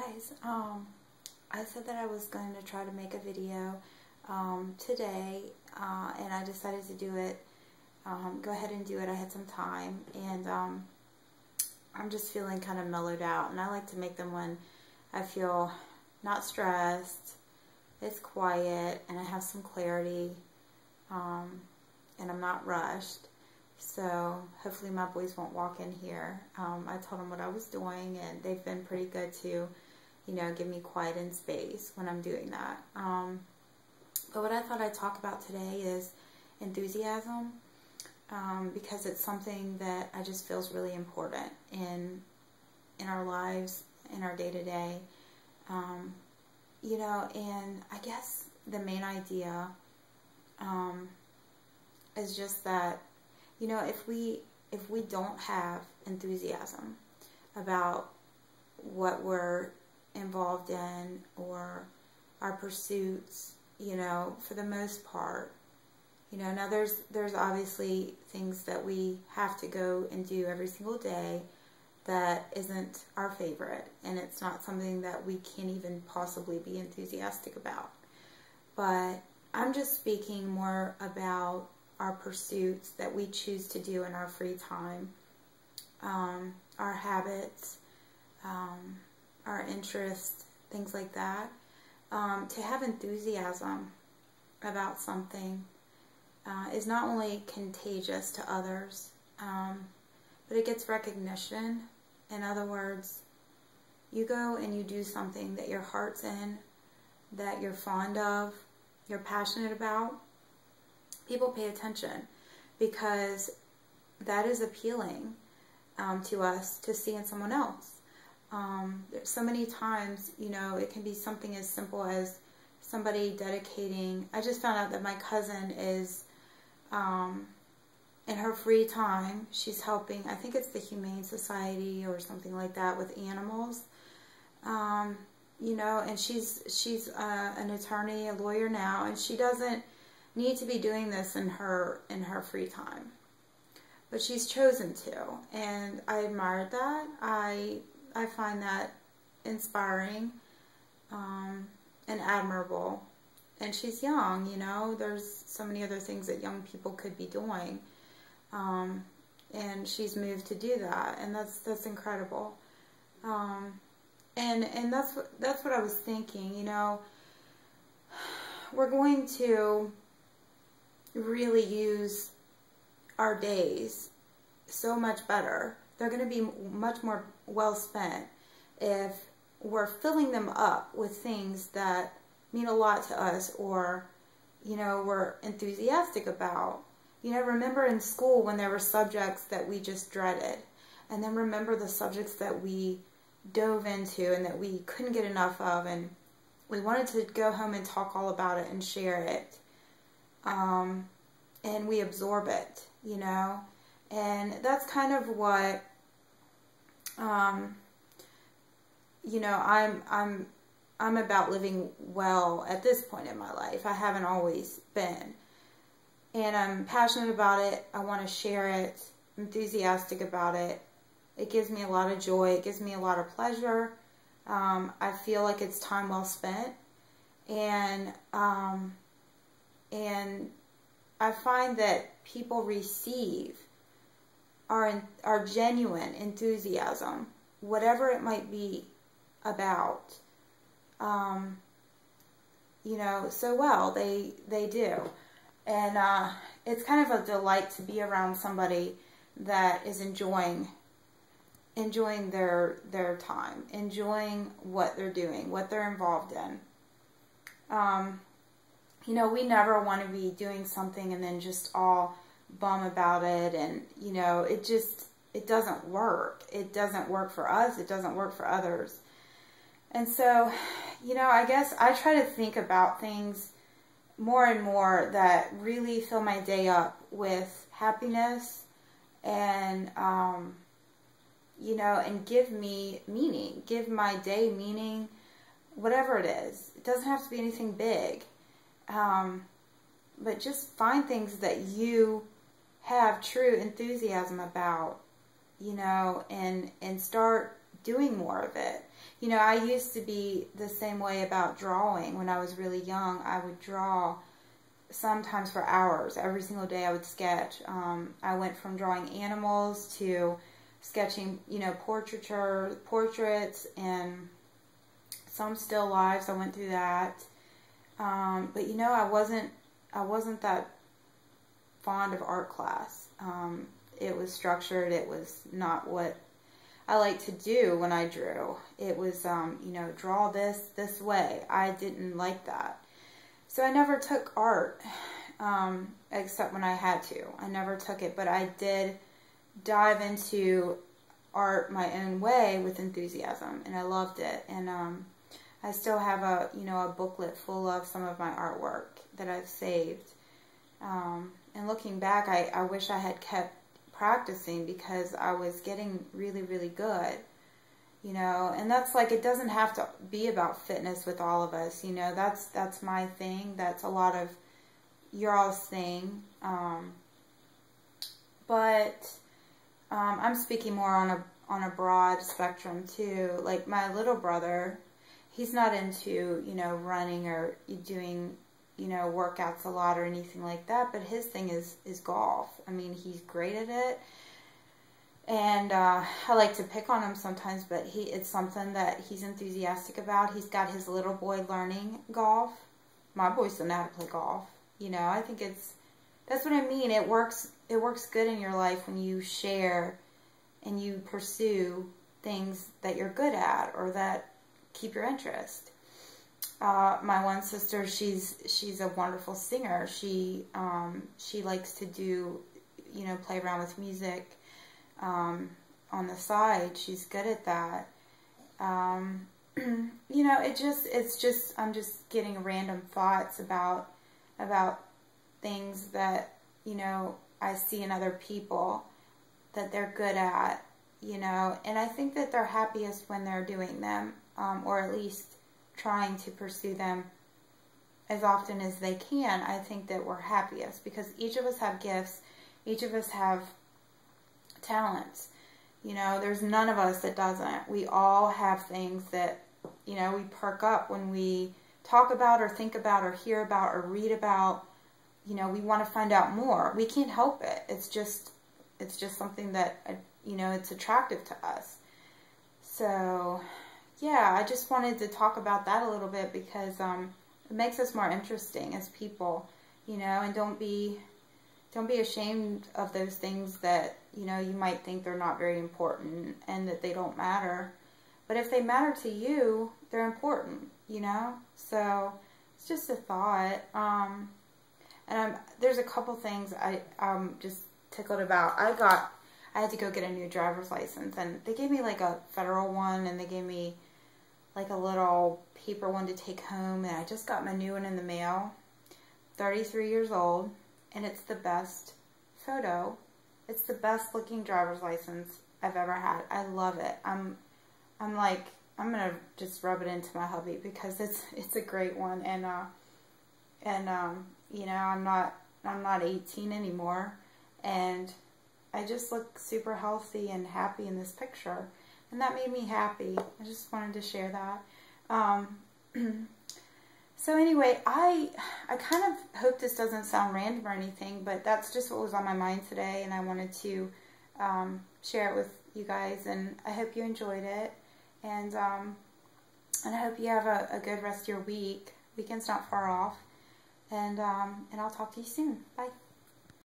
guys, I said that I was going to try to make a video today, and I decided to do it, go ahead and do it. I had some time, and I'm just feeling kind of mellowed out, and I like to make them when I feel not stressed, it's quiet, and I have some clarity, and I'm not rushed. So hopefully my boys won't walk in here. I told them what I was doing, and they've been pretty good to, you know, give me quiet and space when I'm doing that. But what I thought I'd talk about today is enthusiasm, because it's something that I just feels really important in our lives, in our day-to-day. You know, and I guess the main idea is just that, you know, if we don't have enthusiasm about what we're involved in or our pursuits, you know, for the most part, you know, now there's obviously things that we have to go and do every single day that isn't our favorite, and it's not something that we can't even possibly be enthusiastic about. But I'm just speaking more about our pursuits that we choose to do in our free time, our habits, our interests, things like that. To have enthusiasm about something is not only contagious to others, but it gets recognition. In other words, you go and you do something that your heart's in, that you're fond of, you're passionate about. People pay attention because that is appealing to us to see in someone else. So many times, you know, it can be something as simple as somebody dedicating. I just found out that my cousin is, in her free time, she's helping, I think it's the Humane Society or something like that, with animals. You know, and she's an attorney, a lawyer now, and she doesn't need to be doing this in her free time, but she's chosen to, and I admire that. I find that inspiring and admirable. And she's young, you know. There's so many other things that young people could be doing, and she's moved to do that, and that's incredible. And that's what I was thinking. You know, we're going to really use our days so much better. They're going to be much more well spent if we're filling them up with things that mean a lot to us, or, you know, we're enthusiastic about. You know, remember in school when there were subjects that we just dreaded, and then remember the subjects that we dove into and that we couldn't get enough of, and we wanted to go home and talk all about it and share it. And we absorb it, you know, and that's kind of what, you know, I'm about living well at this point in my life. I haven't always been, and I'm passionate about it. I want to share it, enthusiastic about it. It gives me a lot of joy. It gives me a lot of pleasure. I feel like it's time well spent, and I find that people receive our genuine enthusiasm, whatever it might be about, you know, so well. They do. And it's kind of a delight to be around somebody that is enjoying their time, enjoying what they're doing, what they're involved in. You know, we never want to be doing something and then just all bum about it, and, you know, it doesn't work. It doesn't work for us. It doesn't work for others. And so, you know, I guess I try to think about things more and more that really fill my day up with happiness and, you know, and give me meaning, give my day meaning, whatever it is. It doesn't have to be anything big. But just find things that you have true enthusiasm about, you know, and start doing more of it. You know, I used to be the same way about drawing. When I was really young, I would draw sometimes for hours. Every single day I would sketch. I went from drawing animals to sketching, you know, portraits and some still lives. I went through that. But you know, I wasn't that fond of art class. It was structured. It was not what I like to do when I drew. It was, you know, draw this way. I didn't like that. So I never took art, except when I had to. I never took it, but I did dive into art my own way with enthusiasm, and I loved it. And I still have a, you know, a booklet full of some of my artwork that I've saved. And looking back, I wish I had kept practicing, because I was getting really, really good, you know. And that's like, it doesn't have to be about fitness with all of us, you know. That's my thing. That's a lot of your all's thing. But I'm speaking more on a broad spectrum too. Like my little brother, he's not into, you know, running or doing, you know, workouts a lot or anything like that, but his thing is golf. I mean, he's great at it, and I like to pick on him sometimes, but it's something that he's enthusiastic about. He's got his little boy learning golf. My boys don't know how to play golf. You know, I think that's what I mean. It works good in your life when you share and you pursue things that you're good at or that keep your interest. My one sister, she's a wonderful singer. She likes to do, you know, play around with music on the side. She's good at that. You know, it's just I'm just getting random thoughts about things that, you know, I see in other people that they're good at, you know, and I think that they're happiest when they're doing them, or at least trying to pursue them as often as they can. I think that we're happiest because each of us have gifts, each of us have talents. You know, there's none of us that doesn't. We all have things that, you know, we perk up when we talk about or think about or hear about or read about. You know, we want to find out more. We can't help it. It's just something that, you know, it's attractive to us. So yeah, I just wanted to talk about that a little bit because it makes us more interesting as people, you know, and don't be ashamed of those things that, you know, you might think they're not very important and that they don't matter. But if they matter to you, they're important, you know? So it's just a thought. And there's a couple things I'm just tickled about. I had to go get a new driver's license, and they gave me like a federal one, and they gave me like a little paper one to take home, and I just got my new one in the mail. 33 years old, and it's the best photo. It's the best looking driver's license I've ever had. I love it. I'm like, I'm gonna just rub it into my hubby because it's a great one, and you know, I'm not 18 anymore, and I just look super healthy and happy in this picture. And that made me happy. I just wanted to share that. So anyway, I kind of hope this doesn't sound random or anything, but that's just what was on my mind today, and I wanted to share it with you guys, and I hope you enjoyed it, and I hope you have a good rest of your week. Weekend's not far off, and I'll talk to you soon. Bye.